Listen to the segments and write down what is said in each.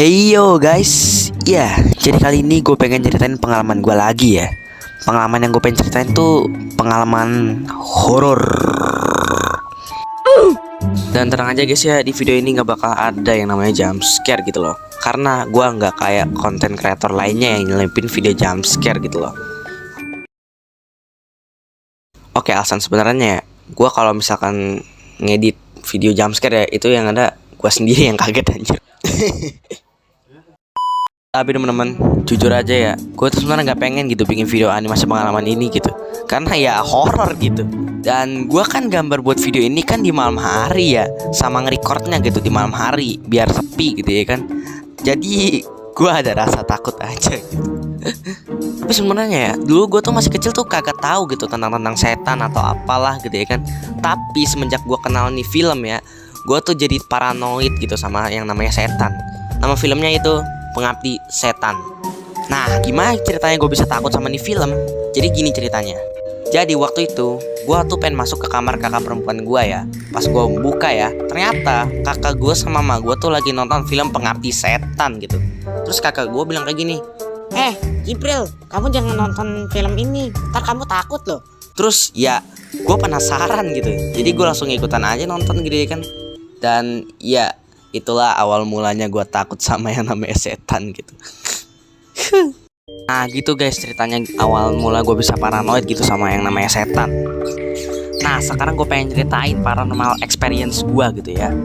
Hey yo guys, ya jadi kali ini gue pengen ceritain pengalaman gue lagi ya. Pengalaman yang gue pengen ceritain tuh pengalaman horor. Dan tenang aja guys ya, di video ini gak bakal ada yang namanya jump scare gitu loh. Karena gue gak kayak konten kreator lainnya yang nyelipin video jump scare gitu loh. Oke, alasan sebenarnya gue kalau misalkan ngedit video jump scare ya, itu yang ada gue sendiri yang kaget anjir. Tapi teman-teman, jujur aja ya, gue tuh sebenarnya nggak pengen gitu bikin video animasi pengalaman ini gitu, karena ya horor gitu. Dan gue kan gambar buat video ini kan di malam hari ya, sama ngerekordnya gitu di malam hari biar sepi gitu ya kan. Jadi gue ada rasa takut aja gitu. Tapi sebenarnya ya, dulu gue tuh masih kecil tuh kagak tahu gitu tentang setan atau apalah gitu ya kan. Tapi semenjak gue kenal nih film ya, gue tuh jadi paranoid gitu sama yang namanya setan. Nama filmnya itu Pengabdi Setan. Nah, gimana ceritanya gue bisa takut sama nih film? Jadi gini ceritanya. Jadi waktu itu gue tuh pengen masuk ke kamar kakak perempuan gue ya. Pas gue buka ya, ternyata kakak gue sama mama gue tuh lagi nonton film Pengabdi Setan gitu. Terus kakak gue bilang kayak gini, Jibril, kamu jangan nonton film ini, ntar kamu takut loh. terus ya gue penasaran gitu. Jadi gue langsung ikutan aja nonton gitu ya kan. Dan ya itulah awal mulanya gue takut sama yang namanya setan gitu. Nah gitu guys ceritanya awal mula gue bisa paranoid gitu sama yang namanya setan. Nah sekarang gue pengen ceritain paranormal experience gue gitu ya.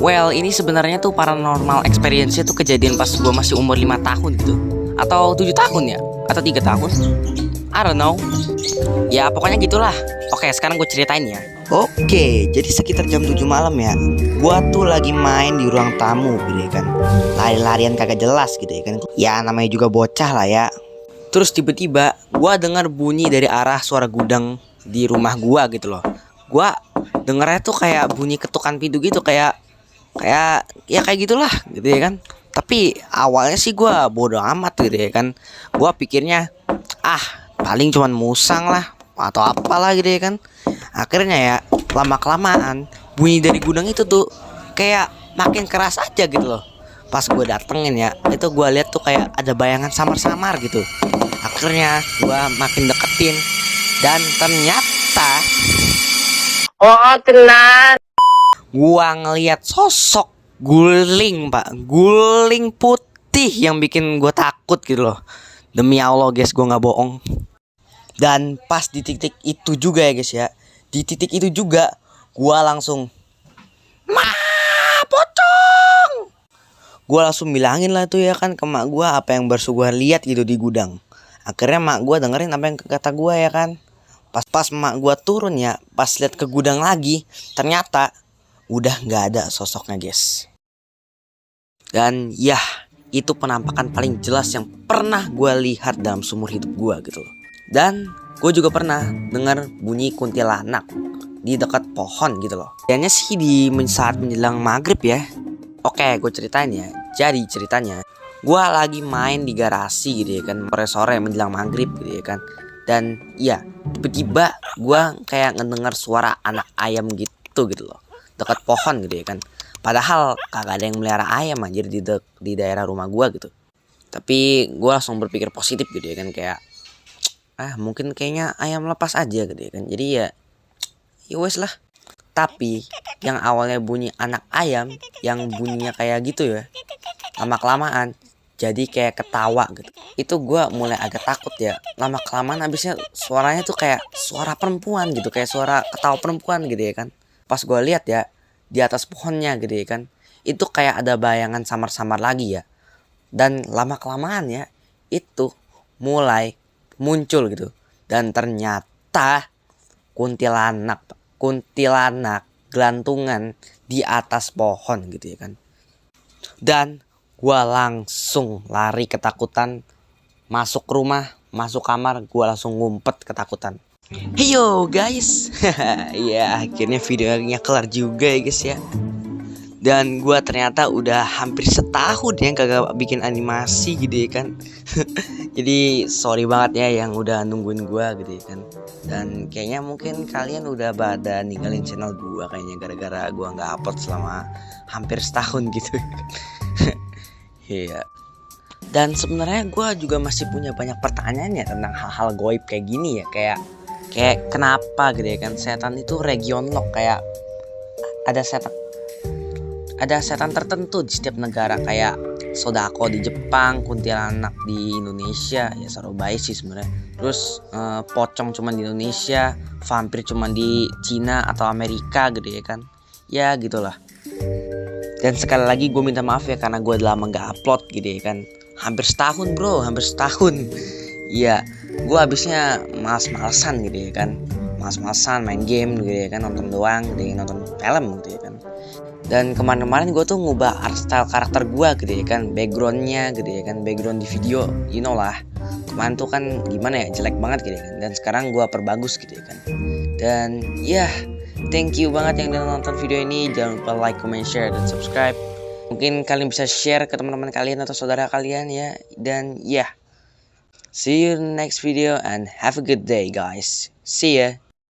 Well ini sebenarnya tuh paranormal experience tuh kejadian pas gue masih umur 5 tahun gitu. Atau 7 tahun ya, atau 3 tahun, I don't know. Ya pokoknya gitulah. Oke sekarang gue ceritain ya. Oke, jadi sekitar jam 7 malam ya, gua tuh lagi main di ruang tamu gitu ya kan. Lari-larian kagak jelas gitu ya kan. Ya namanya juga bocah lah ya. Terus tiba-tiba gua dengar bunyi dari arah suara gudang di rumah gua gitu loh. Gua dengernya tuh kayak bunyi ketukan pintu gitu, kayak gitulah gitu ya kan. Tapi awalnya sih gua bodo amat gitu ya kan. Gua pikirnya paling cuman musang lah atau apalah gitu ya kan. Akhirnya ya lama-kelamaan bunyi dari gudang itu tuh kayak makin keras aja gitu loh. Pas gue datengin ya, itu gue lihat tuh kayak ada bayangan samar-samar gitu. Akhirnya gue makin deketin dan ternyata gue ngeliat sosok guling pak, guling putih yang bikin gue takut gitu loh. Demi Allah guys, gue nggak bohong. Dan pas di titik itu juga ya guys ya, di titik itu juga gua langsung pocong. Gua langsung bilangin lah tuh ya kan ke mak gua apa yang baru gua lihat gitu di gudang. Akhirnya mak gua dengerin apa yang kata gua ya kan. Pas mak gua turun ya, pas lihat ke gudang lagi, ternyata udah nggak ada sosoknya guys. Dan ya itu penampakan paling jelas yang pernah gua lihat dalam seumur hidup gua gitu loh. Dan gue juga pernah dengar bunyi kuntilanak di dekat pohon gitu loh. Kayaknya sih di saat menjelang maghrib ya. Oke, gue ceritain ya. Jadi ceritanya, gue lagi main di garasi gitu ya kan, sore-sore menjelang maghrib gitu ya kan. Dan ya tiba-tiba gue kayak ngedengar suara anak ayam gitu loh, dekat pohon gitu ya kan. Padahal kagak ada yang melihara ayam anjir di daerah rumah gue gitu. Tapi gue langsung berpikir positif gitu ya kan, kayak mungkin kayaknya ayam lepas aja gitu ya kan. Jadi ya wes lah. Tapi yang awalnya bunyi anak ayam, yang bunyinya kayak gitu ya, lama-kelamaan jadi kayak ketawa gitu. Itu gue mulai agak takut ya. Lama-kelamaan habisnya suaranya tuh kayak suara perempuan gitu, kayak suara ketawa perempuan gitu ya kan. Pas gue lihat ya di atas pohonnya gitu ya kan, itu kayak ada bayangan samar-samar lagi ya. Dan lama-kelamaan ya itu mulai muncul gitu. Dan ternyata kuntilanak gelantungan di atas pohon gitu ya kan. Dan gua langsung lari ketakutan, masuk rumah, masuk kamar, gua langsung ngumpet ketakutan. Heyo guys. Ya akhirnya videonya kelar juga ya guys ya. Dan gue ternyata udah hampir setahun ya kagak bikin animasi gitu ya kan. Jadi sorry banget ya yang udah nungguin gue gitu ya kan. Dan kayaknya mungkin kalian udah pada ninggalin channel gue kayaknya gara-gara gue nggak upload selama hampir setahun gitu. Iya. Dan sebenarnya gue juga masih punya banyak pertanyaan ya tentang hal-hal goib kayak gini ya. Kayak kenapa gitu ya kan setan itu region lock, kayak ada setan tertentu di setiap negara, kayak Sodako di Jepang, kuntilanak di Indonesia, ya Sarobai sih sebenarnya. Terus pocong cuma di Indonesia, vampir cuma di Cina atau Amerika gitu ya kan. Ya gitulah. Dan sekali lagi gue minta maaf ya karena gue udah lama gak upload gitu ya kan. Hampir setahun bro, hampir setahun. Iya, gue habisnya males-malesan gitu ya kan. Males-malesan main game gitu ya kan, nonton doang gitu ya, nonton film gitu ya kan. Dan kemarin-kemarin gue tuh ngubah art style karakter gue gitu ya kan, backgroundnya gitu ya kan, background di video, you know lah. Kemarin tuh kan gimana ya, jelek banget gitu ya kan. Dan sekarang gue perbagus gitu ya kan. Dan ya, thank you banget yang udah nonton video ini. Jangan lupa like, comment, share, dan subscribe. Mungkin kalian bisa share ke teman-teman kalian atau saudara kalian ya. Dan ya, see you in the next video and have a good day guys. See ya.